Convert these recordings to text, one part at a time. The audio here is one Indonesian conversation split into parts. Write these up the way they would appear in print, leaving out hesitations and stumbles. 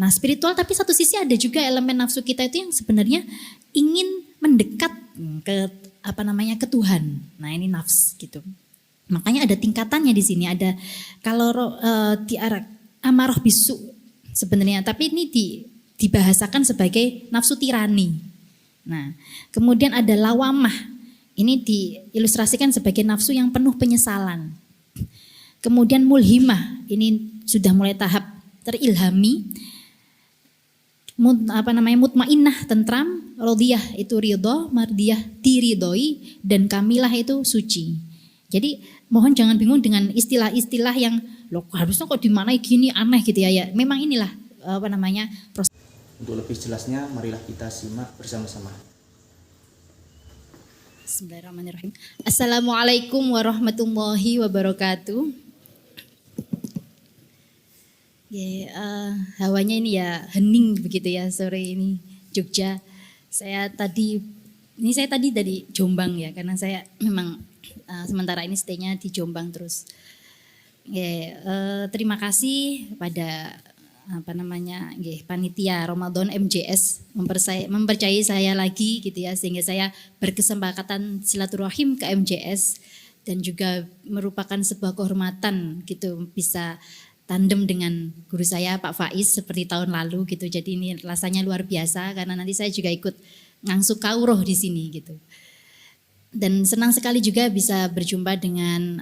Nah spiritual tapi satu sisi ada juga elemen nafsu kita itu yang sebenarnya ingin mendekat ke ke Tuhan. Nah ini nafs gitu. Makanya ada tingkatannya di sini. Ada kalau amarah bisu sebenarnya, tapi ini dibahasakan sebagai nafsu tirani. Nah kemudian ada lawamah. Ini diilustrasikan sebagai nafsu yang penuh penyesalan. Kemudian mulhimah. Ini sudah mulai tahap terilhami. Mutmainnah, tentram, rodiyah itu ridho, mardiyah diridhoi, dan kamilah itu suci. Jadi mohon jangan bingung dengan istilah-istilah yang loh harusnya kok dimaknai gini aneh gitu ya. Memang inilah proses. Untuk lebih jelasnya marilah kita simak bersama-sama. Bismillahirrahmanirrahim. Assalamualaikum warahmatullahi wabarakatuh. Hawanya ini ya hening begitu ya sore ini Jogja. Saya tadi dari Jombang ya, karena saya memang sementara ini stay-nya di Jombang terus. Terima kasih pada panitia Ramadan MJS mempercayai saya lagi gitu ya, sehingga saya berkesempatan silaturahim ke MJS dan juga merupakan sebuah kehormatan gitu bisa tandem dengan guru saya Pak Faiz seperti tahun lalu gitu. Jadi ini rasanya luar biasa karena nanti saya juga ikut ngangsu kauroh di sini gitu. Dan senang sekali juga bisa berjumpa dengan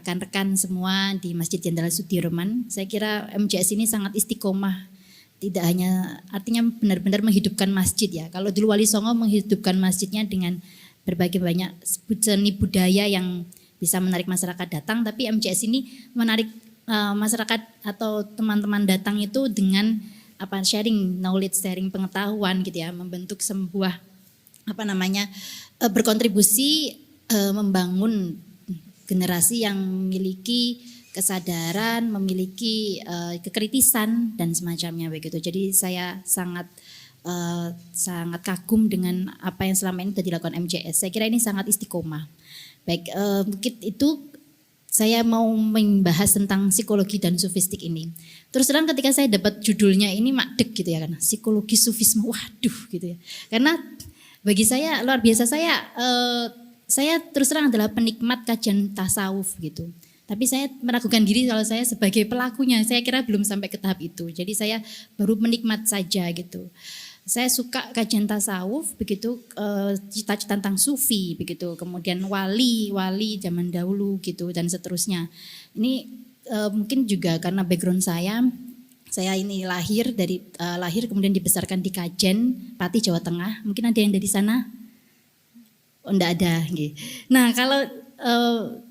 rekan-rekan semua di Masjid Jenderal Sudirman. Saya kira MJS ini sangat istiqomah. Tidak hanya artinya benar-benar menghidupkan masjid ya. Kalau dulu Wali Songo menghidupkan masjidnya dengan berbagai banyak seni budaya yang bisa menarik masyarakat datang, tapi MJS ini menarik masyarakat atau teman-teman datang itu dengan sharing knowledge, sharing pengetahuan gitu ya, membentuk sebuah berkontribusi membangun generasi yang memiliki kesadaran, memiliki kekritisan dan semacamnya begitu. Jadi saya sangat kagum dengan apa yang selama ini sudah dilakukan MJS. Saya kira ini sangat istiqomah. Baik, mungkin itu saya mau membahas tentang psikologi dan sufistik ini. Terus terang ketika saya dapat judulnya ini makdek gitu ya, kan psikologi sufisme, waduh gitu ya. Karena bagi saya luar biasa, saya terus terang adalah penikmat kajian tasawuf gitu. Tapi saya meragukan diri kalau saya sebagai pelakunya, saya kira belum sampai ke tahap itu. Jadi saya baru menikmat saja gitu. Saya suka kajian tasawuf begitu, cita-cita tentang sufi begitu, kemudian wali zaman dahulu gitu dan seterusnya. Ini mungkin juga karena background saya ini lahir kemudian dibesarkan di Kajen, Pati, Jawa Tengah. Mungkin ada yang dari sana? Oh, enggak ada. Nah kalau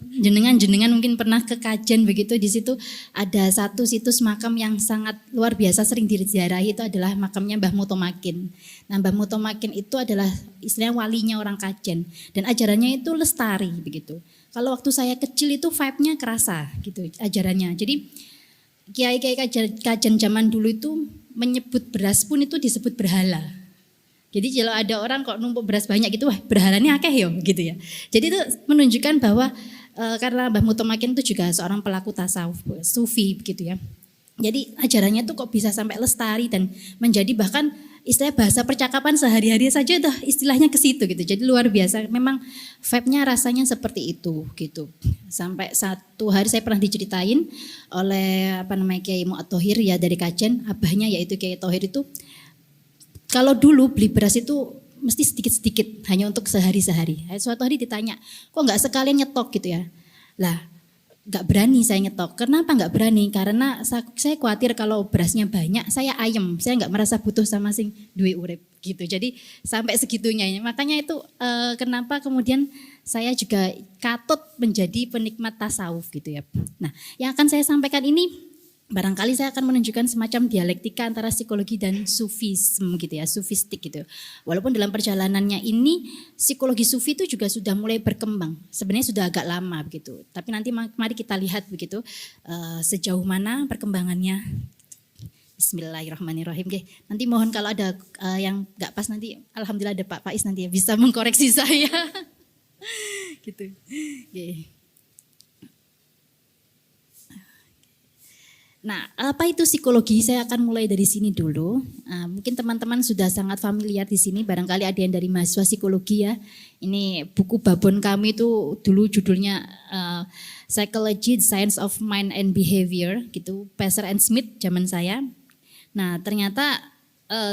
jenengan mungkin pernah ke Kajen begitu, di situ ada satu situs makam yang sangat luar biasa sering diziarahi, itu adalah makamnya Mbah Mutomakin. Nah Mbah Mutomakin itu adalah istilahnya walinya orang Kajen dan ajarannya itu lestari begitu. Kalau waktu saya kecil itu vibe-nya kerasa gitu ajarannya. Jadi kiai-kiai Kajen zaman dulu itu menyebut beras pun itu disebut berhala. Jadi kalau ada orang kok numpuk beras banyak gitu, wah berhalanya akeh yo gitu ya. Jadi itu menunjukkan bahwa karena Mbah Mutomakin itu juga seorang pelaku tasawuf, sufi begitu ya. Jadi ajarannya tuh kok bisa sampai lestari dan menjadi bahkan istilah bahasa percakapan sehari-hari saja tuh istilahnya ke situ gitu. Jadi luar biasa, memang vibe-nya rasanya seperti itu gitu. Sampai satu hari saya pernah diceritain oleh Kiai Mu'ad Thohir ya dari Kajen, abahnya yaitu Kiai Thohir itu, kalau dulu beli beras itu mesti sedikit-sedikit hanya untuk sehari-sehari. Suatu hari ditanya, kok nggak sekalian nyetok gitu ya? Lah, nggak berani saya nyetok. Kenapa nggak berani? Karena saya khawatir kalau berasnya banyak, saya ayem. Saya nggak merasa butuh sama sing duwe urip gitu. Jadi sampai segitunya. Makanya itu kenapa kemudian saya juga katut menjadi penikmat tasawuf gitu ya. Nah, yang akan saya sampaikan ini barangkali saya akan menunjukkan semacam dialektika antara psikologi dan sufisme gitu ya, sufistik gitu. Walaupun dalam perjalanannya ini psikologi sufi itu juga sudah mulai berkembang. Sebenarnya sudah agak lama begitu. Tapi nanti mari kita lihat begitu sejauh mana perkembangannya. Bismillahirrahmanirrahim. Nanti mohon kalau ada yang nggak pas nanti, alhamdulillah ada Pak Faiz nanti ya bisa mengkoreksi saya. Gitu. Nah, apa itu psikologi? Saya akan mulai dari sini dulu. Mungkin teman-teman sudah sangat familiar di sini, barangkali ada yang dari mahasiswa psikologi ya. Ini buku babon kami itu dulu judulnya Psychology, Science of Mind and Behavior, gitu, Passer and Smith zaman saya. Nah, ternyata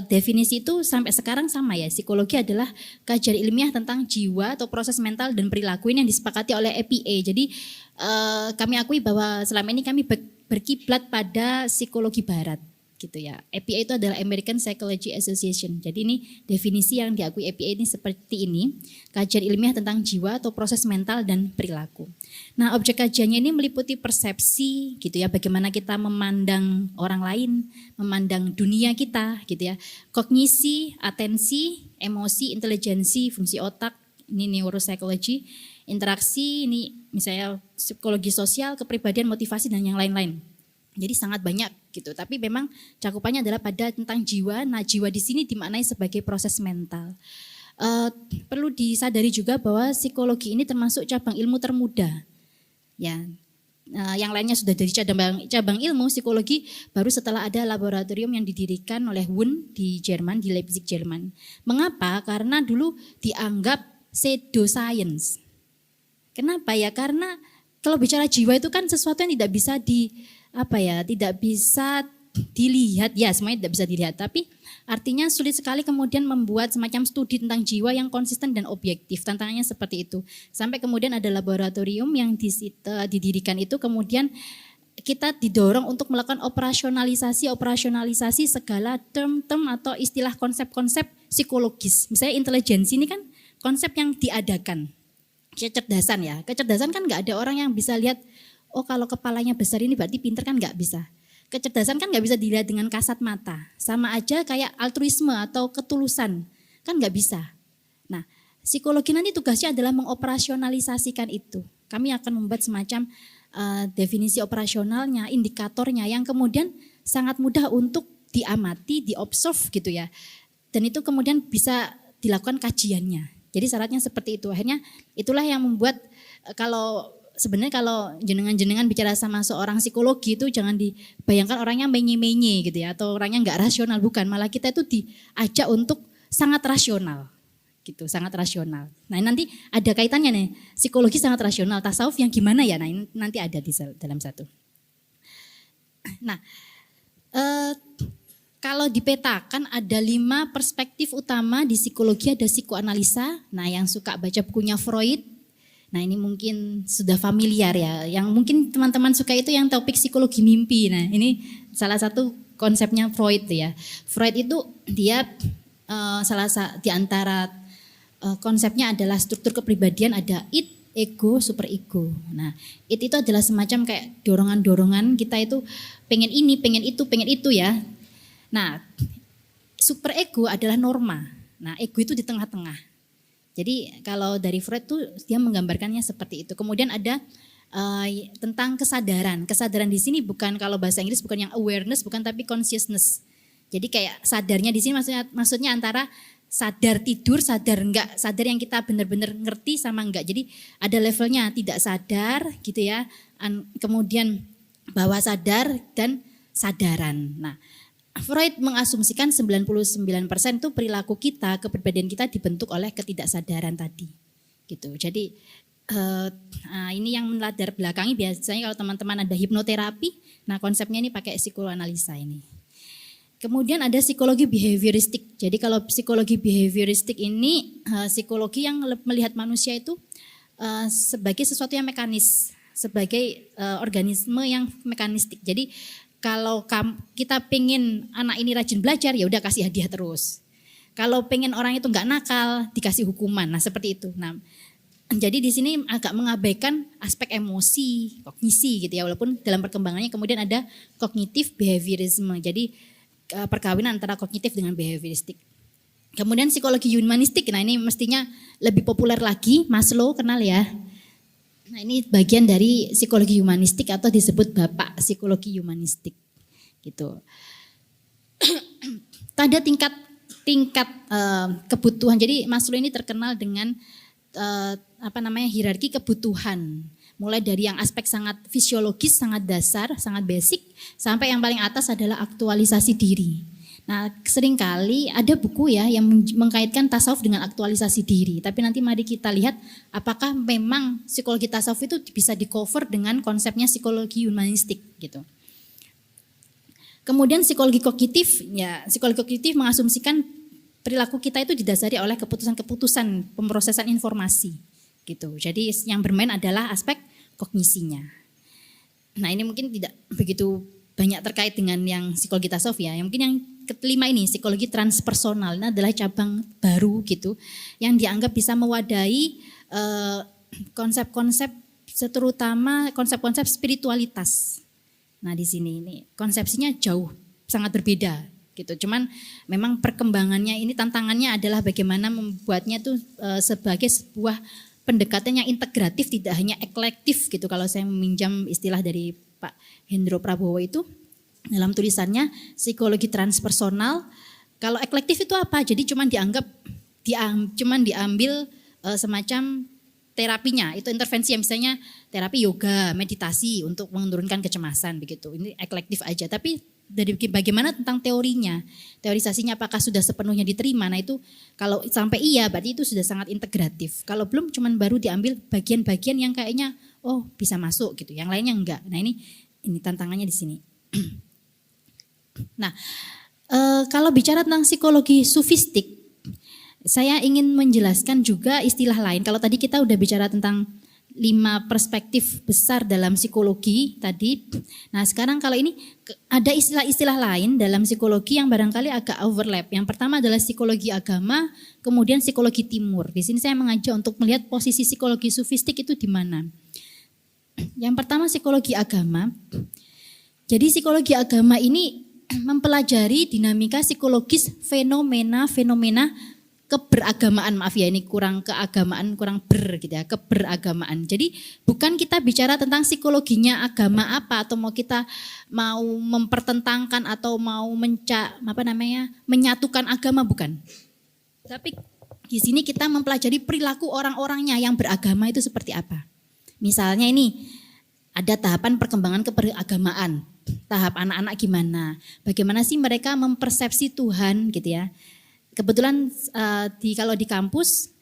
definisi itu sampai sekarang sama ya. Psikologi adalah kajian ilmiah tentang jiwa atau proses mental dan perilaku ini yang disepakati oleh APA. Jadi kami akui bahwa selama ini kami berkiblat pada psikologi barat gitu ya. APA itu adalah American Psychology Association. Jadi ini definisi yang diakui APA ini seperti ini, kajian ilmiah tentang jiwa atau proses mental dan perilaku. Nah, objek kajiannya ini meliputi persepsi gitu ya, bagaimana kita memandang orang lain, memandang dunia kita gitu ya. Kognisi, atensi, emosi, intelijensi, fungsi otak, ini neuropsychology, interaksi, ini misalnya psikologi sosial, kepribadian, motivasi dan yang lain-lain. Jadi sangat banyak gitu, tapi memang cakupannya adalah pada tentang jiwa. Nah, jiwa di sini dimaknai sebagai proses mental. Perlu disadari juga bahwa psikologi ini termasuk cabang ilmu termuda. Ya, yang lainnya sudah dari cabang ilmu psikologi baru setelah ada laboratorium yang didirikan oleh Wundt di Jerman, di Leipzig, Jerman. Mengapa? Karena dulu dianggap pseudo science. Kenapa ya? Karena kalau bicara jiwa itu kan sesuatu yang tidak bisa tidak bisa dilihat, ya semuanya tidak bisa dilihat, tapi artinya sulit sekali kemudian membuat semacam studi tentang jiwa yang konsisten dan objektif, tantangannya seperti itu. Sampai kemudian ada laboratorium yang didirikan itu, kemudian kita didorong untuk melakukan operasionalisasi segala term-term atau istilah konsep-konsep psikologis. Misalnya intelijensi ini kan konsep yang diadakan, kecerdasan ya, kecerdasan kan nggak ada orang yang bisa lihat, oh kalau kepalanya besar ini berarti pinter, kan nggak bisa. Kecerdasan kan nggak bisa dilihat dengan kasat mata. Sama aja kayak altruisme atau ketulusan, kan nggak bisa. Nah, psikologi nanti tugasnya adalah mengoperasionalisasikan itu. Kami akan membuat semacam definisi operasionalnya, indikatornya yang kemudian sangat mudah untuk diamati, diobserve gitu ya. Dan itu kemudian bisa dilakukan kajiannya. Jadi syaratnya seperti itu. Akhirnya itulah yang membuat sebenarnya kalau jenengan bicara sama seorang psikologi itu jangan dibayangkan orangnya menye-menye gitu ya, atau orangnya nggak rasional, bukan. Malah kita itu diajak untuk sangat rasional gitu, sangat rasional. Nah, nanti ada kaitannya nih, psikologi sangat rasional, tasawuf yang gimana ya? Nah, ini nanti ada di dalam satu. Nah, kalau dipetakan ada 5 perspektif utama di psikologi, ada psikoanalisa. Nah, yang suka baca bukunya Freud, nah ini mungkin sudah familiar ya. Yang mungkin teman-teman suka itu yang topik psikologi mimpi. Nah, ini salah satu konsepnya Freud ya. Freud itu dia di antara konsepnya adalah struktur kepribadian, ada id, ego, superego. Nah, id itu adalah semacam kayak dorongan-dorongan kita itu pengen ini, pengen itu ya. Nah, superego adalah norma. Nah, ego itu di tengah-tengah. Jadi kalau dari Freud tuh dia menggambarkannya seperti itu. Kemudian ada tentang kesadaran. Kesadaran di sini bukan, kalau bahasa Inggris bukan yang awareness, bukan, tapi consciousness. Jadi kayak sadarnya di sini maksudnya antara sadar tidur, sadar enggak, sadar yang kita benar-benar ngerti sama enggak. Jadi ada levelnya, tidak sadar gitu ya. Kemudian bawah sadar dan sadaran. Nah, Freud mengasumsikan 99% itu perilaku kita, kepribadian kita dibentuk oleh ketidaksadaran tadi. Gitu. Jadi ini yang melatar belakangi biasanya kalau teman-teman ada hipnoterapi, nah konsepnya ini pakai psikoanalisa ini. Kemudian ada psikologi behavioristik. Jadi kalau psikologi behavioristik ini psikologi yang melihat manusia itu sebagai sesuatu yang mekanis, sebagai organisme yang mekanistik. Jadi kalau kita pengen anak ini rajin belajar, ya udah kasih hadiah terus. Kalau pengen orang itu nggak nakal, dikasih hukuman. Nah seperti itu. Nah, jadi di sini agak mengabaikan aspek emosi, kognisi gitu ya. Walaupun dalam perkembangannya kemudian ada kognitif behaviorisme. Jadi perkawinan antara kognitif dengan behavioristik. Kemudian psikologi humanistik. Nah ini mestinya lebih populer lagi. Maslow kenal ya. Nah ini bagian dari psikologi humanistik atau disebut bapak psikologi humanistik gitu. Ada tingkat kebutuhan. Jadi Maslow ini terkenal dengan hierarki kebutuhan. Mulai dari yang aspek sangat fisiologis, sangat dasar, sangat basic, sampai yang paling atas adalah aktualisasi diri. Nah, seringkali ada buku ya yang mengkaitkan tasawuf dengan aktualisasi diri. Tapi nanti mari kita lihat apakah memang psikologi tasawuf itu bisa di-cover dengan konsepnya psikologi humanistik gitu. Kemudian psikologi kognitif, ya psikologi kognitif mengasumsikan perilaku kita itu didasari oleh keputusan-keputusan pemrosesan informasi gitu. Jadi yang bermain adalah aspek kognisinya. Nah, ini mungkin tidak begitu banyak terkait dengan yang psikologi tasawuf ya. Yang mungkin yang kelima ini psikologi transpersonal, ini adalah cabang baru gitu yang dianggap bisa mewadahi konsep-konsep terutama konsep-konsep spiritualitas. Nah, di sini ini konsepsinya jauh sangat berbeda gitu. Cuman memang perkembangannya ini tantangannya adalah bagaimana membuatnya itu sebagai sebuah pendekatan yang integratif, tidak hanya eklektif gitu. Kalau saya meminjam istilah dari Pak Hendro Prabowo itu dalam tulisannya psikologi transpersonal. Kalau eklektif itu apa? Jadi cuman diambil semacam terapinya, itu intervensi yang misalnya terapi yoga, meditasi untuk menurunkan kecemasan begitu. Ini eklektif aja, tapi dari bagaimana tentang teorinya, teorisasinya apakah sudah sepenuhnya diterima. Nah itu kalau sampai iya berarti itu sudah sangat integratif. Kalau belum cuman baru diambil bagian-bagian yang kayaknya oh bisa masuk gitu, yang lainnya enggak. Nah ini tantangannya di sini. Nah kalau bicara tentang psikologi sufistik, saya ingin menjelaskan juga istilah lain. Kalau tadi kita udah bicara tentang 5 perspektif besar dalam psikologi tadi. Nah sekarang kalau ini ada istilah-istilah lain dalam psikologi yang barangkali agak overlap. Yang pertama adalah psikologi agama, kemudian psikologi timur. Di sini saya mengajak untuk melihat posisi psikologi sufistik itu di mana. Yang pertama psikologi agama. Jadi psikologi agama ini mempelajari dinamika psikologis fenomena-fenomena keberagamaan, maaf ya ini kurang keagamaan, kurang gitu ya, keberagamaan. Jadi bukan kita bicara tentang psikologinya agama apa atau kita mau mempertentangkan atau mau menyatukan agama, bukan. Tapi di sini kita mempelajari perilaku orang-orangnya yang beragama itu seperti apa. Misalnya ini ada tahapan perkembangan keberagamaan, tahap anak-anak gimana, bagaimana sih mereka mempersepsi Tuhan gitu ya. Kebetulan kalau di kampus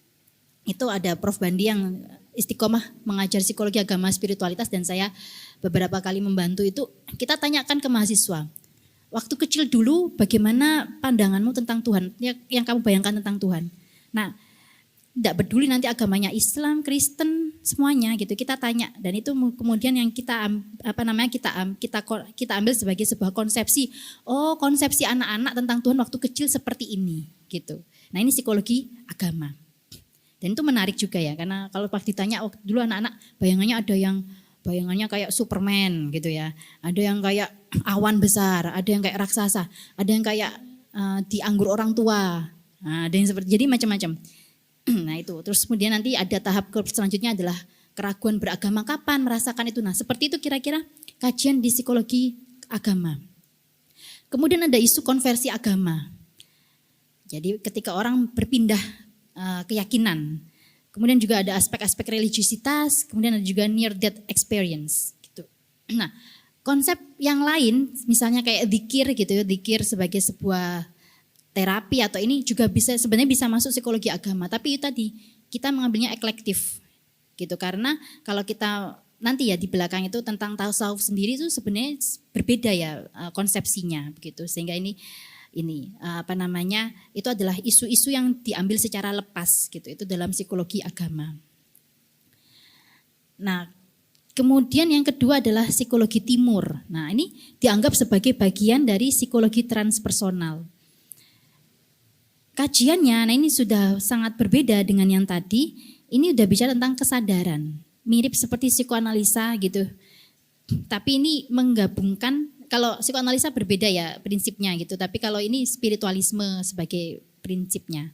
itu ada Prof. Bandi yang istiqomah mengajar psikologi agama spiritualitas dan saya beberapa kali membantu itu. Kita tanyakan ke mahasiswa, waktu kecil dulu bagaimana pandanganmu tentang Tuhan, yang kamu bayangkan tentang Tuhan. Nah, tidak peduli nanti agamanya Islam, Kristen, semuanya gitu. Kita tanya dan itu kemudian yang kita ambil sebagai sebuah konsepsi. Oh, konsepsi anak-anak tentang Tuhan waktu kecil seperti ini gitu. Nah, ini psikologi agama. Dan itu menarik juga ya karena kalau pas ditanya dulu anak-anak bayangannya kayak Superman gitu ya. Ada yang kayak awan besar, ada yang kayak raksasa, ada yang kayak dianggur orang tua. Nah, ada yang seperti jadi macam-macam. Nah itu, terus kemudian nanti ada tahap selanjutnya adalah keraguan beragama, kapan merasakan itu. Nah seperti itu kira-kira kajian di psikologi agama. Kemudian ada isu konversi agama. Jadi ketika orang berpindah keyakinan. Kemudian juga ada aspek-aspek religiusitas, kemudian ada juga near death experience. Gitu. Nah konsep yang lain misalnya kayak dzikir gitu ya, dzikir sebagai sebuah terapi atau ini juga sebenarnya bisa masuk psikologi agama, tapi itu tadi kita mengambilnya eklektif gitu karena kalau kita nanti ya di belakang itu tentang tasawuf sendiri itu sebenarnya berbeda ya konsepsinya begitu sehingga ini itu adalah isu-isu yang diambil secara lepas gitu itu dalam psikologi agama. Nah kemudian yang kedua adalah psikologi timur. Nah ini dianggap sebagai bagian dari psikologi transpersonal. Kajiannya, nah ini sudah sangat berbeda dengan yang tadi. Ini udah bicara tentang kesadaran, mirip seperti psikoanalisa gitu. Tapi ini menggabungkan, kalau psikoanalisa berbeda ya prinsipnya gitu. Tapi kalau ini spiritualisme sebagai prinsipnya.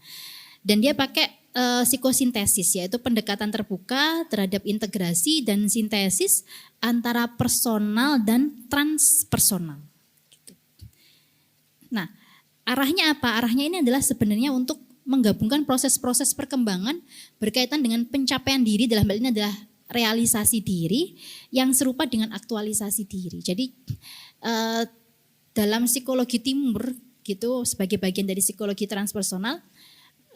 Dan dia pakai psikosintesis, yaitu pendekatan terbuka terhadap integrasi dan sintesis antara personal dan transpersonal. Gitu. Nah, arahnya apa? Arahnya ini adalah sebenarnya untuk menggabungkan proses-proses perkembangan berkaitan dengan pencapaian diri dalam hal ini adalah realisasi diri yang serupa dengan aktualisasi diri. Jadi dalam psikologi timur gitu, sebagai bagian dari psikologi transpersonal,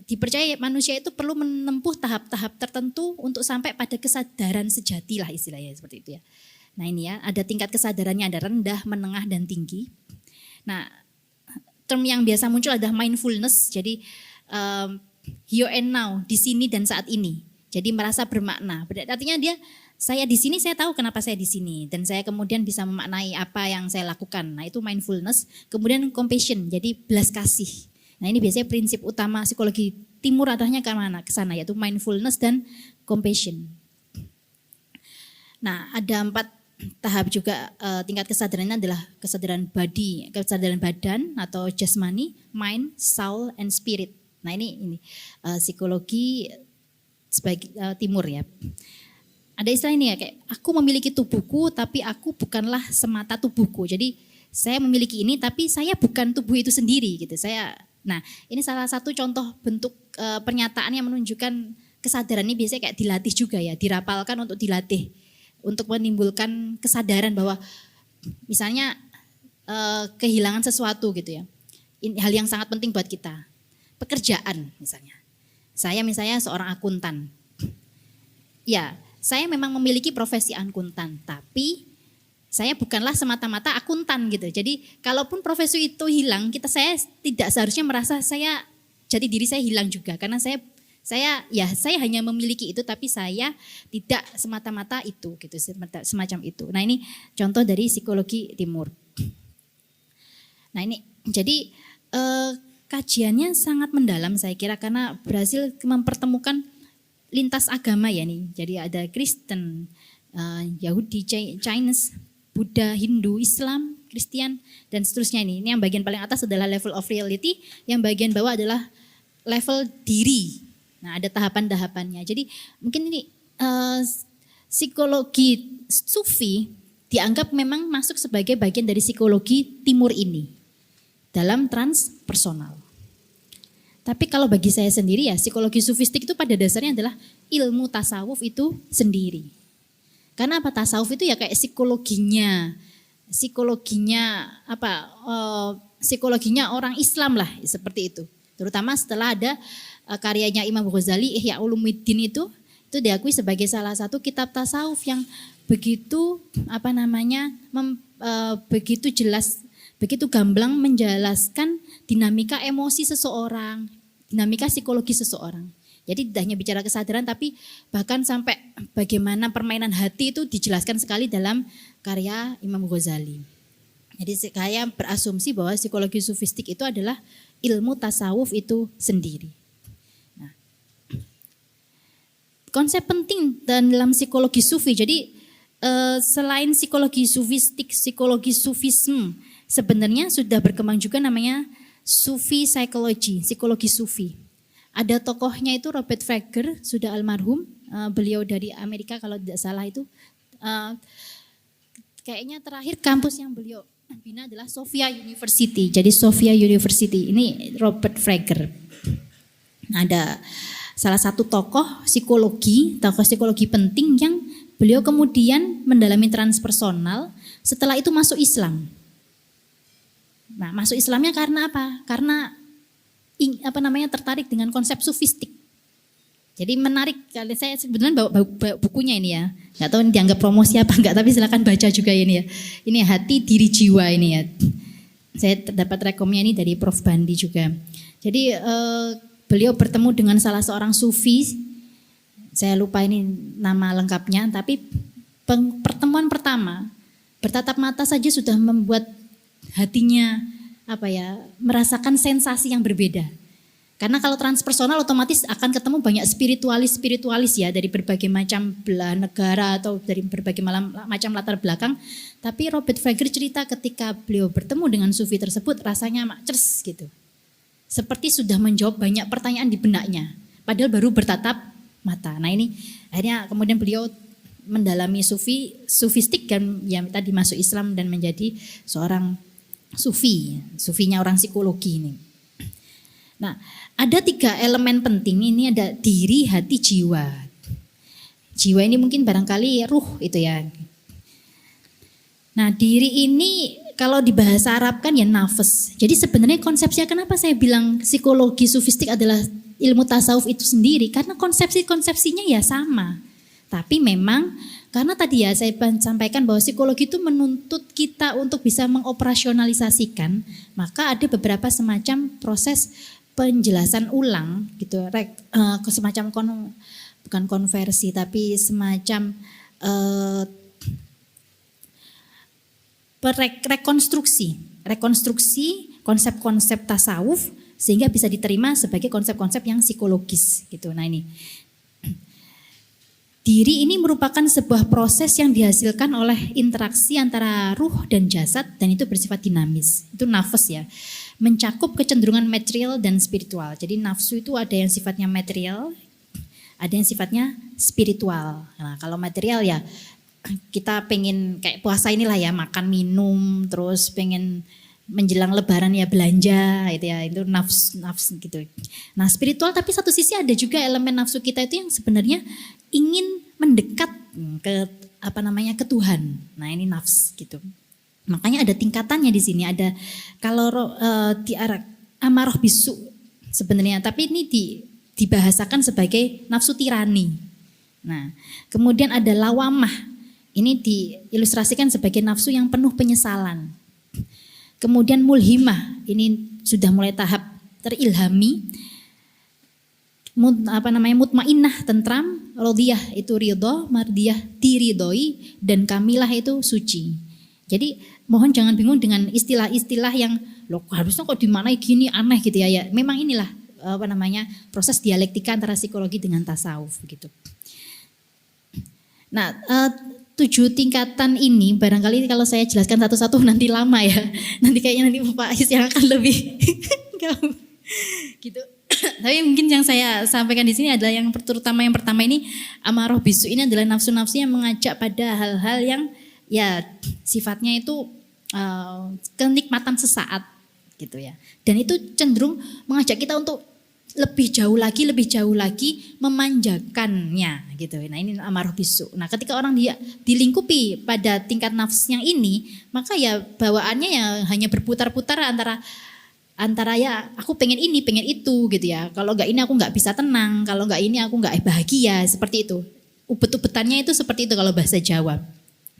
dipercaya manusia itu perlu menempuh tahap-tahap tertentu untuk sampai pada kesadaran sejati lah istilahnya seperti itu ya. Nah ini ya, ada tingkat kesadarannya, ada rendah, menengah, dan tinggi. Nah term yang biasa muncul adalah mindfulness, jadi here and now, di sini dan saat ini. Jadi merasa bermakna. Artinya dia, saya di sini, saya tahu kenapa saya di sini, dan saya kemudian bisa memaknai apa yang saya lakukan. Nah itu mindfulness. Kemudian compassion, jadi belas kasih. Nah ini biasanya prinsip utama psikologi timur adanya ke sana, yaitu mindfulness dan compassion. Nah ada 4 tahap juga tingkat kesadarannya adalah kesadaran body, kesadaran badan atau jasmani, mind, soul, and spirit. Nah ini psikologi sebagai timur ya. Ada istilah ini ya, kayak aku memiliki tubuhku tapi aku bukanlah semata tubuhku. Jadi saya memiliki ini tapi saya bukan tubuh itu sendiri gitu. Nah ini salah satu contoh bentuk pernyataan yang menunjukkan kesadaran ini biasanya kayak dilatih juga ya, dirapalkan untuk dilatih. Untuk menimbulkan kesadaran bahwa misalnya kehilangan sesuatu gitu ya. Ini hal yang sangat penting buat kita. Pekerjaan misalnya. Saya misalnya seorang akuntan. Ya, saya memang memiliki profesi akuntan, tapi saya bukanlah semata-mata akuntan gitu. Jadi kalaupun profesi itu hilang, saya tidak seharusnya merasa jati diri saya hilang juga, karena saya hanya memiliki itu, tapi saya tidak semata-mata itu gitu, semacam itu. Nah ini contoh dari psikologi timur. Nah ini jadi kajiannya sangat mendalam saya kira, karena berhasil mempertemukan lintas agama ya nih. Jadi ada Kristen, Yahudi, Chinese, Buddha, Hindu, Islam, Kristen, dan seterusnya ini. Ini yang bagian paling atas adalah level of reality, yang bagian bawah adalah level diri. Nah ada tahapan-tahapannya. Jadi mungkin ini psikologi sufi dianggap memang masuk sebagai bagian dari psikologi timur ini dalam transpersonal. Tapi kalau bagi saya sendiri ya, psikologi sufistik itu pada dasarnya adalah ilmu tasawuf itu sendiri. Karena apa, tasawuf itu ya kayak psikologinya orang Islam lah seperti itu. Terutama setelah ada karyanya Imam Ghazali Ihya Ulumuddin itu diakui sebagai salah satu kitab tasawuf yang begitu begitu jelas, begitu gamblang menjelaskan dinamika emosi seseorang, dinamika psikologi seseorang. Jadi tidak hanya bicara kesadaran, tapi bahkan sampai bagaimana permainan hati itu dijelaskan sekali dalam karya Imam Ghazali. Jadi saya berasumsi bahwa psikologi sufistik itu adalah ilmu tasawuf itu sendiri. Nah, konsep penting dalam psikologi sufi, jadi selain psikologi sufistik, psikologi sufisme, sebenarnya sudah berkembang juga namanya Sufi psychology, psikologi sufi. Ada tokohnya itu Robert Frager, sudah almarhum, beliau dari Amerika kalau tidak salah itu. Kayaknya terakhir kampus yang beliau bina adalah Sofia University. Jadi Sofia University ini Robert Frager. Ada salah satu tokoh psikologi penting yang beliau kemudian mendalami transpersonal, setelah itu masuk Islam. Nah, masuk Islamnya karena apa? Karena tertarik dengan konsep sufistik. Jadi menarik, saya sebenarnya bawa bukunya ini ya. Nggak tahu ini dianggap promosi apa enggak, tapi silakan baca juga ini ya. Ini Hati Diri Jiwa ini ya. Saya dapat rekomnya ini dari Prof. Bandi juga. Jadi beliau bertemu dengan salah seorang sufi. Saya lupa ini nama lengkapnya, tapi pertemuan pertama bertatap mata saja sudah membuat hatinya merasakan sensasi yang berbeda. Karena kalau transpersonal otomatis akan ketemu banyak spiritualis ya dari berbagai macam belahan negara atau dari berbagai macam latar belakang. Tapi Robert Frager cerita ketika beliau bertemu dengan sufi tersebut rasanya cers gitu. Seperti sudah menjawab banyak pertanyaan di benaknya. Padahal baru bertatap mata. Nah ini akhirnya kemudian beliau mendalami sufistik dan ya tadi masuk Islam dan menjadi seorang sufinya orang psikologi ini. Nah, ada 3 elemen penting ini, ada diri, hati, jiwa. Jiwa ini mungkin barangkali ruh itu ya. Nah, diri ini kalau di bahasa Arab kan ya nafas. Jadi sebenarnya konsepsinya, kenapa saya bilang psikologi sufistik adalah ilmu tasawuf itu sendiri, karena konsepsinya ya sama. Tapi memang karena tadi ya saya sampaikan bahwa psikologi itu menuntut kita untuk bisa mengoperasionalisasikan, maka ada beberapa semacam proses penjelasan ulang gitu, semacam bukan konversi tapi semacam rekonstruksi konsep-konsep tasawuf sehingga bisa diterima sebagai konsep-konsep yang psikologis gitu. Nah ini diri ini merupakan sebuah proses yang dihasilkan oleh interaksi antara ruh dan jasad dan itu bersifat dinamis. Itu nafas ya, mencakup kecenderungan material dan spiritual. Jadi nafsu itu ada yang sifatnya material, ada yang sifatnya spiritual. Nah kalau material ya kita pengen kayak puasa inilah ya, makan minum, terus pengen menjelang lebaran ya belanja itu ya, itu nafsu gitu. Nah spiritual, tapi satu sisi ada juga elemen nafsu kita itu yang sebenarnya ingin mendekat ke ke Tuhan. Nah ini nafs gitu. Makanya ada tingkatannya di sini, ada kalau di amarah bisu sebenarnya, tapi ini dibahasakan sebagai nafsu tirani. Nah kemudian ada lawamah, ini diilustrasikan sebagai nafsu yang penuh penyesalan. Kemudian mulhimah, ini sudah mulai tahap terilhami. Mutmainnah, tentram, rodiyah itu ridho, mardiyah diridhoi, dan kamilah itu suci. Jadi mohon jangan bingung dengan istilah-istilah yang loh harusnya kok dimaknai gini, aneh gitu ya. Ya memang inilah proses dialektika antara psikologi dengan tasawuf gitu. Nah 7 tingkatan ini barangkali kalau saya jelaskan satu-satu nanti lama ya. Nanti kayaknya nanti Pak Ais yang akan lebih gitu. Tapi mungkin yang saya sampaikan di sini adalah yang pertama ini amarah bisu, ini adalah nafsu-nafsu yang mengajak pada hal-hal yang ya sifatnya itu kenikmatan sesaat gitu ya. Dan itu cenderung mengajak kita untuk lebih jauh lagi memanjakannya gitu. Nah ini amarah bisu. Nah ketika orang dia dilingkupi pada tingkat nafsu yang ini, maka ya bawaannya ya hanya berputar-putar antara ya aku pengen ini, pengen itu gitu ya. Kalau enggak ini aku enggak bisa tenang, kalau enggak ini aku enggak bahagia, seperti itu. Ubet-ubetannya itu seperti itu kalau bahasa Jawa.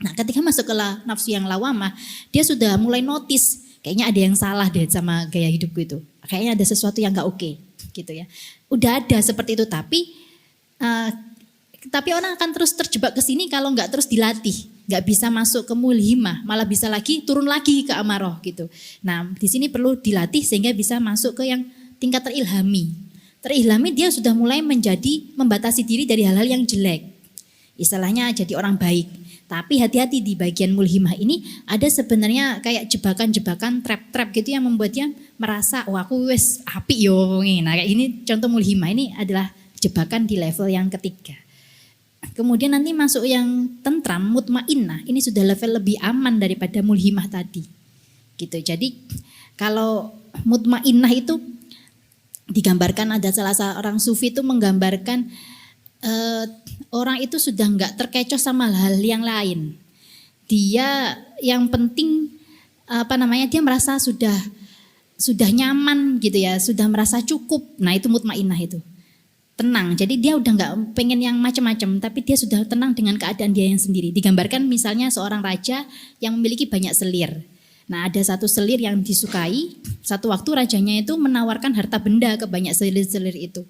Nah ketika masuk ke nafsu yang lawamah, dia sudah mulai notice, kayaknya ada yang salah deh sama gaya hidupku itu. Kayaknya ada sesuatu yang enggak oke gitu ya. Udah ada seperti itu, tapi orang akan terus terjebak ke sini kalau enggak terus dilatih. Nggak bisa masuk ke mulhimah, malah bisa lagi turun lagi ke amaroh gitu. Nah di sini perlu dilatih sehingga bisa masuk ke yang tingkat terilhami. Terilhami dia sudah mulai membatasi diri dari hal-hal yang jelek. Istilahnya jadi orang baik. Tapi hati-hati di bagian mulhimah ini ada sebenarnya kayak jebakan-jebakan, trap-trap gitu yang membuat dia merasa wah aku wes api yo. Nah kayak ini contoh mulhimah, ini adalah jebakan di level yang ketiga. Kemudian nanti masuk yang tentram, mutmainnah, ini sudah level lebih aman daripada mulhimah tadi. Gitu. Jadi kalau mutmainnah itu digambarkan, ada salah seorang sufi itu menggambarkan orang itu sudah enggak terkecoh sama hal yang lain. Dia yang penting dia merasa sudah nyaman gitu ya, sudah merasa cukup. Nah itu mutmainnah itu. Tenang, jadi dia udah nggak pengen yang macam-macam, tapi dia sudah tenang dengan keadaan dia yang sendiri. Digambarkan misalnya seorang raja yang memiliki banyak selir. Nah ada satu selir yang disukai, satu waktu rajanya itu menawarkan harta benda ke banyak selir-selir itu.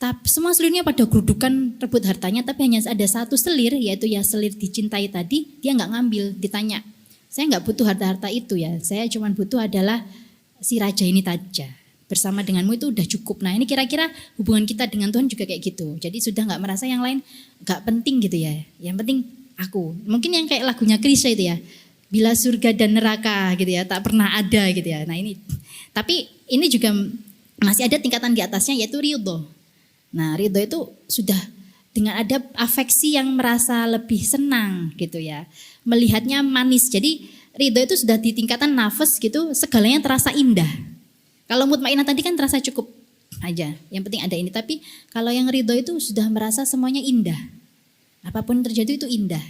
Tapi semua selirnya pada gerudukan rebut hartanya, tapi hanya ada satu selir, yaitu ya selir dicintai tadi, dia nggak ngambil, ditanya. Saya nggak butuh harta-harta itu ya, saya cuma butuh adalah si raja ini saja. Bersama denganmu itu udah cukup. Nah ini kira-kira hubungan kita dengan Tuhan juga kayak gitu. Jadi sudah gak merasa yang lain gak penting gitu ya. Yang penting aku. Mungkin yang kayak lagunya Krisya itu ya. Bila surga dan neraka gitu ya, tak pernah ada gitu ya. Nah ini, tapi ini juga masih ada tingkatan di atasnya yaitu ridho. Nah ridho itu sudah dengan ada afeksi yang merasa lebih senang gitu ya. Melihatnya manis. Jadi ridho itu sudah di tingkatan nafas gitu, segalanya terasa indah. Kalau mutmainnah tadi kan terasa cukup aja, yang penting ada ini. Tapi kalau yang ridho itu sudah merasa semuanya indah. Apapun yang terjadi itu indah.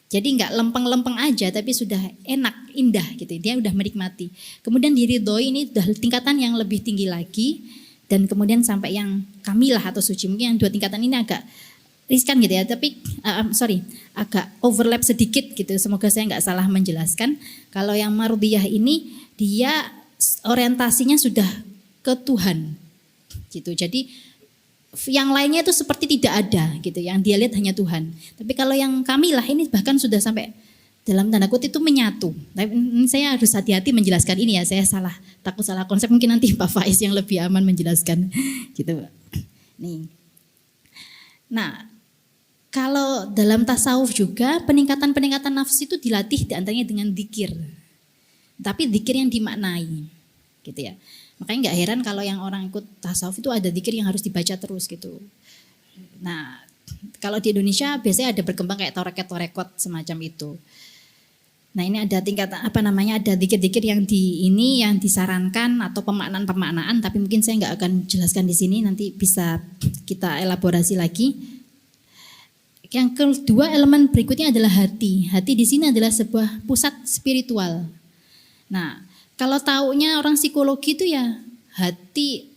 Jadi nggak lempeng-lempeng aja, tapi sudah enak, indah gitu. Dia udah menikmati. Kemudian diridhoi ini udah tingkatan yang lebih tinggi lagi, dan kemudian sampai yang kamilah atau suci. Mungkin yang 2 tingkatan ini agak riskan gitu ya, tapi agak overlap sedikit gitu. Semoga saya nggak salah menjelaskan. Kalau yang mardiyah ini dia orientasinya sudah ke Tuhan, gitu. Jadi yang lainnya itu seperti tidak ada gitu, yang dia lihat hanya Tuhan. Tapi kalau yang kamilah ini bahkan sudah sampai dalam tanda kutip itu menyatu. Tapi ini saya harus hati-hati menjelaskan ini ya, saya takut salah konsep, mungkin nanti Pak Faiz yang lebih aman menjelaskan gitu. Nih. Nah, kalau dalam tasawuf juga peningkatan nafsu itu dilatih diantaranya dengan dzikir. Tapi dzikir yang dimaknai gitu ya. Makanya nggak heran kalau yang orang ikut tasawuf itu ada dzikir yang harus dibaca terus gitu. Nah, kalau di Indonesia biasanya ada berkembang kayak torekot semacam itu. Nah, ini ada tingkat ada dzikir-dzikir yang yang disarankan atau pemaknaan, tapi mungkin saya nggak akan jelaskan di sini, nanti bisa kita elaborasi lagi. Yang kedua, elemen berikutnya adalah hati. Hati di sini adalah sebuah pusat spiritual. Nah, kalau taunya orang psikologi itu ya hati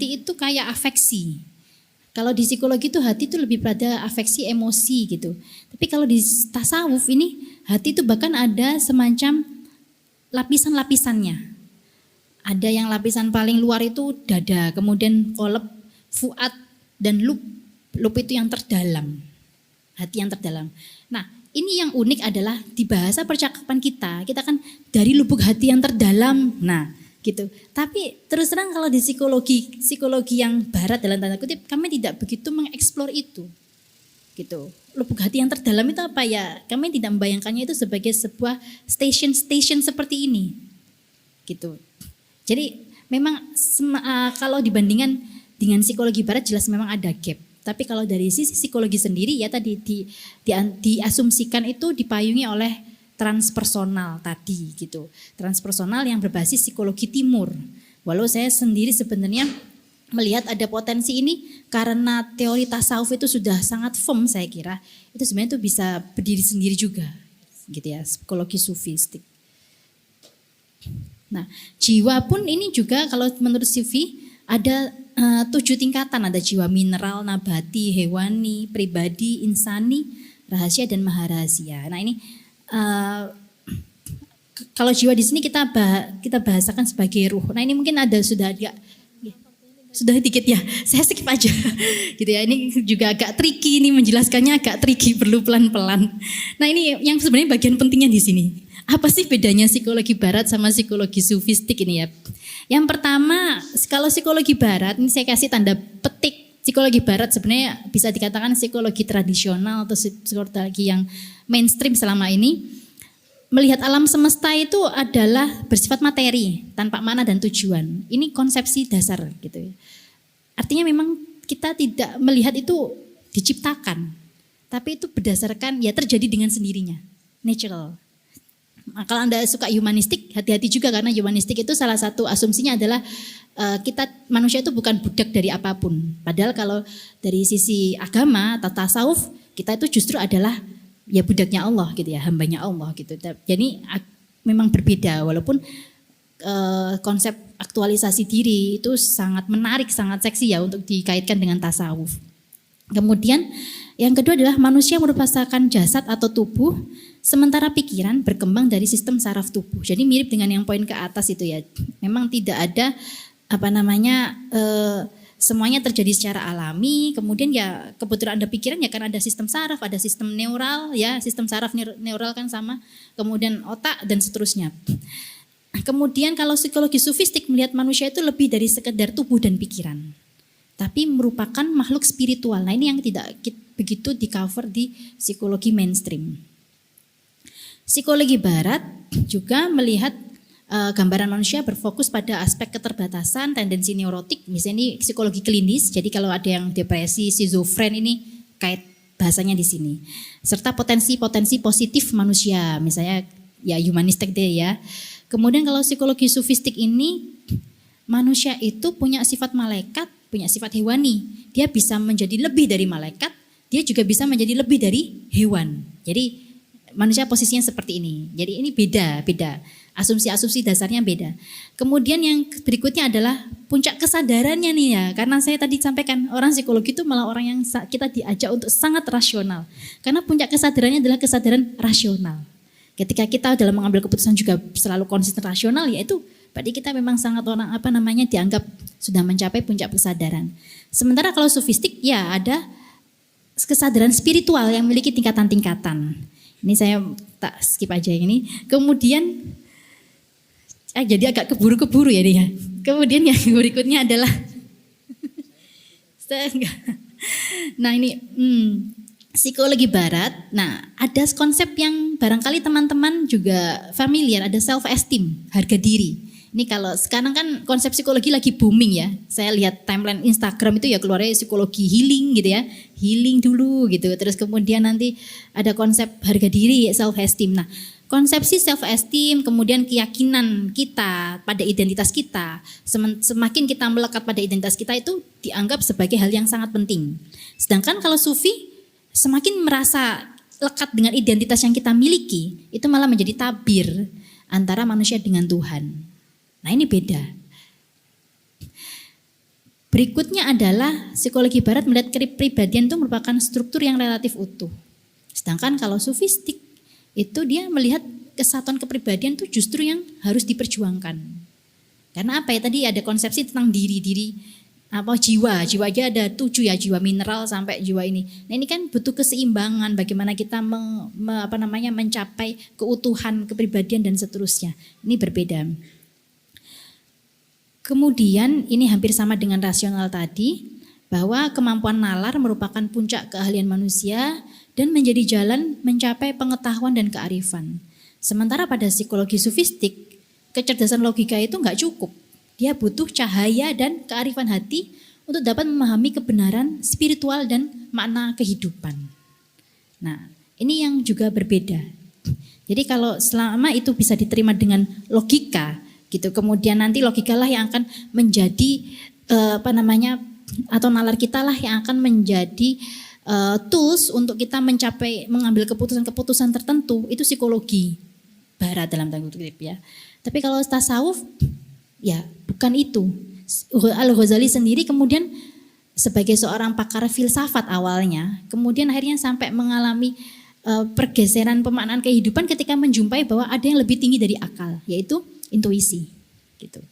itu kayak afeksi. Kalau di psikologi itu hati itu lebih pada afeksi emosi gitu. Tapi kalau di tasawuf ini hati itu bahkan ada semacam lapisan-lapisannya. Ada yang lapisan paling luar itu dada, kemudian kolab, fuad, dan lub. Lub itu yang terdalam. Hati yang terdalam. Nah, ini yang unik adalah di bahasa percakapan kita kan dari lubuk hati yang terdalam. Nah, gitu. Tapi terus terang kalau di psikologi yang barat dalam tanda kutip, kami tidak begitu mengeksplor itu. Gitu. Lubuk hati yang terdalam itu apa ya? Kami tidak membayangkannya itu sebagai sebuah station seperti ini. Gitu. Jadi memang kalau dibandingkan dengan psikologi barat jelas memang ada gap. Tapi kalau dari sisi psikologi sendiri ya tadi diasumsikan itu dipayungi oleh transpersonal tadi gitu. Transpersonal yang berbasis psikologi timur. Walau saya sendiri sebenarnya melihat ada potensi ini karena teori tasawuf itu sudah sangat firm, saya kira. Itu sebenarnya itu bisa berdiri sendiri juga gitu ya, psikologi sufistik. Nah, jiwa pun ini juga kalau menurut Sufi ada 7 tingkatan, ada jiwa mineral, nabati, hewani, pribadi, insani, rahasia dan maharahasia. Nah ini kalau jiwa di sini kita bahasakan sebagai ruh. Nah ini mungkin ada sudah dikit ya, saya skip aja gitu ya. Ini juga agak tricky, ini menjelaskannya agak tricky, perlu pelan-pelan. Nah ini yang sebenarnya bagian pentingnya di sini. Apa sih bedanya psikologi barat sama psikologi sufistik ini ya? Yang pertama, kalau psikologi barat, ini saya kasih tanda petik. Psikologi barat sebenarnya bisa dikatakan psikologi tradisional atau psikologi yang mainstream selama ini. Melihat alam semesta itu adalah bersifat materi, tanpa makna dan tujuan. Ini konsepsi dasar gitu. Artinya memang kita tidak melihat itu diciptakan, tapi itu berdasarkan ya terjadi dengan sendirinya, natural. Nah, kalau Anda suka humanistik, hati-hati juga karena humanistik itu salah satu asumsinya adalah kita manusia itu bukan budak dari apapun. Padahal kalau dari sisi agama atau tasawuf, kita itu justru adalah ya budaknya Allah gitu ya, hambanya Allah gitu. Jadi memang berbeda walaupun konsep aktualisasi diri itu sangat menarik, sangat seksi ya untuk dikaitkan dengan tasawuf. Kemudian yang kedua adalah manusia merupakan jasad atau tubuh, sementara pikiran berkembang dari sistem saraf tubuh. Jadi mirip dengan yang poin ke atas itu ya. Memang tidak ada semuanya terjadi secara alami. Kemudian ya kebetulan ada pikiran ya karena ada sistem saraf, ada sistem neural ya, sistem saraf neural kan sama. Kemudian otak dan seterusnya. Kemudian kalau psikologi sufistik melihat manusia itu lebih dari sekedar tubuh dan pikiran, tapi merupakan makhluk spiritual. Nah ini yang tidak begitu di cover di psikologi mainstream. Psikologi barat juga melihat gambaran manusia berfokus pada aspek keterbatasan, tendensi neurotik, misalnya ini psikologi klinis, jadi kalau ada yang depresi, schizofren ini kait bahasanya di sini. Serta potensi-potensi positif manusia, misalnya ya humanistik deh ya. Kemudian kalau psikologi sufistik ini, manusia itu punya sifat malaikat, punya sifat hewani. Dia bisa menjadi lebih dari malaikat, dia juga bisa menjadi lebih dari hewan. Jadi manusia posisinya seperti ini. Jadi ini beda. Asumsi-asumsi dasarnya beda. Kemudian yang berikutnya adalah puncak kesadarannya nih ya. Karena saya tadi sampaikan orang psikologi itu malah orang yang kita diajak untuk sangat rasional. Karena puncak kesadarannya adalah kesadaran rasional. Ketika kita dalam mengambil keputusan juga selalu konsisten rasional, yaitu berarti kita memang sangat orang dianggap sudah mencapai puncak kesadaran. Sementara kalau sufistik ya ada kesadaran spiritual yang memiliki tingkatan-tingkatan. Ini saya tak skip aja ini. Kemudian jadi agak keburu-keburu ya nih ya. Kemudian yang berikutnya adalah nah ini psikologi barat. Nah, ada konsep yang barangkali teman-teman juga familiar, ada self esteem, harga diri. Ini kalau sekarang kan konsep psikologi lagi booming ya. Saya lihat timeline Instagram itu ya keluarnya psikologi healing gitu ya. Healing dulu gitu. Terus kemudian nanti ada konsep harga diri, self esteem. Nah, konsepsi self esteem, kemudian keyakinan kita pada identitas kita, semakin kita melekat pada identitas kita itu dianggap sebagai hal yang sangat penting. Sedangkan kalau sufi semakin merasa lekat dengan identitas yang kita miliki, itu malah menjadi tabir antara manusia dengan Tuhan. Nah ini beda. Berikutnya adalah psikologi barat melihat kepribadian itu merupakan struktur yang relatif utuh. Sedangkan kalau sufistik itu dia melihat kesatuan kepribadian itu justru yang harus diperjuangkan. Karena apa ya, tadi ada konsepsi tentang diri jiwa aja ada 7 ya, jiwa mineral sampai jiwa ini. Nah ini kan butuh keseimbangan bagaimana kita mencapai keutuhan kepribadian dan seterusnya. Ini berbeda. Kemudian ini hampir sama dengan rasional tadi, bahwa kemampuan nalar merupakan puncak keahlian manusia dan menjadi jalan mencapai pengetahuan dan kearifan. Sementara pada psikologi sufistik, kecerdasan logika itu enggak cukup. Dia butuh cahaya dan kearifan hati untuk dapat memahami kebenaran spiritual dan makna kehidupan. Nah, ini yang juga berbeda. Jadi kalau selama itu bisa diterima dengan logika, gitu, kemudian nanti logikalah yang akan menjadi atau nalar kita lah yang akan menjadi tools untuk kita mengambil keputusan-keputusan tertentu, itu psikologi barat dalam tanda kutip ya. Tapi kalau tasawuf ya bukan itu. Al-Ghazali sendiri kemudian sebagai seorang pakar filsafat awalnya, kemudian akhirnya sampai mengalami pergeseran pemaknaan kehidupan ketika menjumpai bahwa ada yang lebih tinggi dari akal, yaitu intuisi gitu.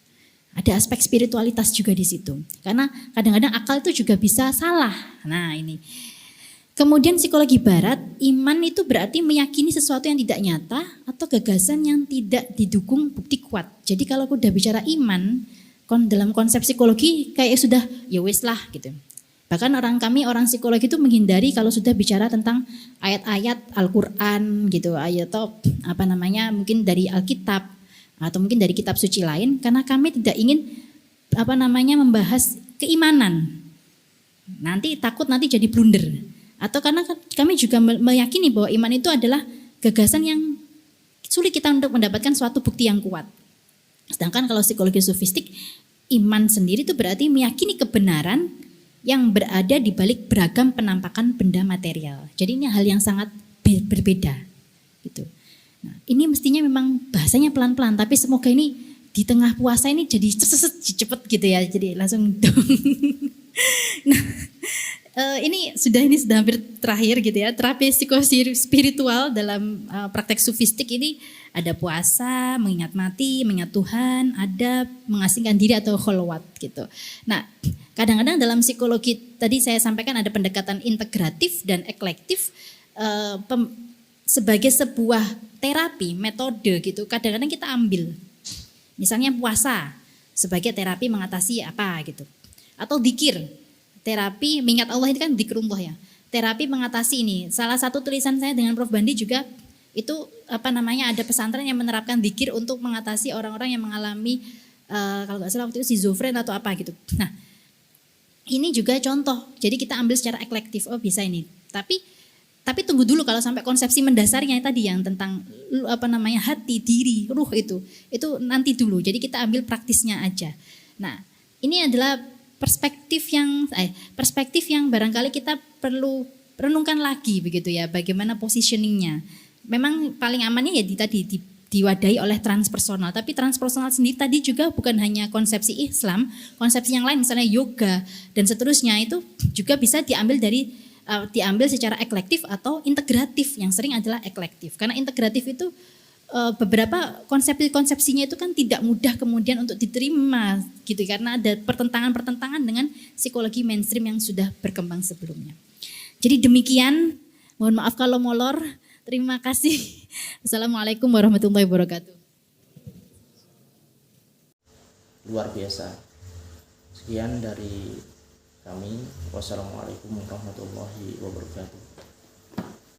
Ada aspek spiritualitas juga di situ. Karena kadang-kadang akal itu juga bisa salah. Nah, ini. Kemudian psikologi barat, iman itu berarti meyakini sesuatu yang tidak nyata atau gagasan yang tidak didukung bukti kuat. Jadi kalau udah bicara iman, dalam konsep psikologi kayak sudah ya wis lah gitu. Bahkan orang psikologi itu menghindari kalau sudah bicara tentang ayat-ayat Al-Qur'an gitu, atau mungkin dari Alkitab atau mungkin dari kitab suci lain, karena kami tidak ingin membahas keimanan. Nanti takut jadi blunder. Atau karena kami juga meyakini bahwa iman itu adalah gagasan yang sulit kita untuk mendapatkan suatu bukti yang kuat. Sedangkan kalau psikologi sufistik, iman sendiri itu berarti meyakini kebenaran yang berada di balik beragam penampakan benda material. Jadi ini hal yang sangat berbeda gitu. Nah, ini mestinya memang bahasanya pelan-pelan, tapi semoga ini di tengah puasa ini jadi cepet gitu ya, jadi langsung dong. Nah, ini sudah hampir terakhir gitu ya. Terapi psikospiritual dalam praktek sufistik ini ada puasa, mengingat mati, mengingat Tuhan, ada mengasingkan diri atau kholwat gitu. Nah, kadang-kadang dalam psikologi tadi saya sampaikan ada pendekatan integratif dan eklektif sebagai sebuah terapi, metode gitu. Kadang-kadang kita ambil. Misalnya puasa sebagai terapi mengatasi apa gitu. Atau dzikir, terapi mengingat Allah itu kan dzikrullah ya. Terapi mengatasi ini. Salah satu tulisan saya dengan Prof Bandi juga itu ada pesantren yang menerapkan dzikir untuk mengatasi orang-orang yang mengalami kalau nggak salah waktu itu schizofren atau apa gitu. Nah, ini juga contoh. Jadi kita ambil secara eklektif, oh bisa ini. Tapi tunggu dulu kalau sampai konsepsi mendasarnya tadi yang tentang hati, diri, ruh itu nanti dulu. Jadi kita ambil praktisnya aja. Nah, ini adalah perspektif yang barangkali kita perlu renungkan lagi begitu ya, bagaimana positioningnya. Memang paling amannya ya diwadahi oleh transpersonal. Tapi transpersonal sendiri tadi juga bukan hanya konsepsi Islam, konsepsi yang lain misalnya yoga dan seterusnya itu juga bisa diambil secara eklektif atau integratif. Yang sering adalah eklektif. Karena integratif itu beberapa konsepsinya itu kan tidak mudah kemudian untuk diterima gitu karena ada pertentangan dengan psikologi mainstream yang sudah berkembang sebelumnya. Jadi demikian, mohon maaf kalau molor. Terima kasih. Assalamualaikum warahmatullahi wabarakatuh. Luar biasa. Sekian dari kami. Wassalamualaikum warahmatullahi wabarakatuh.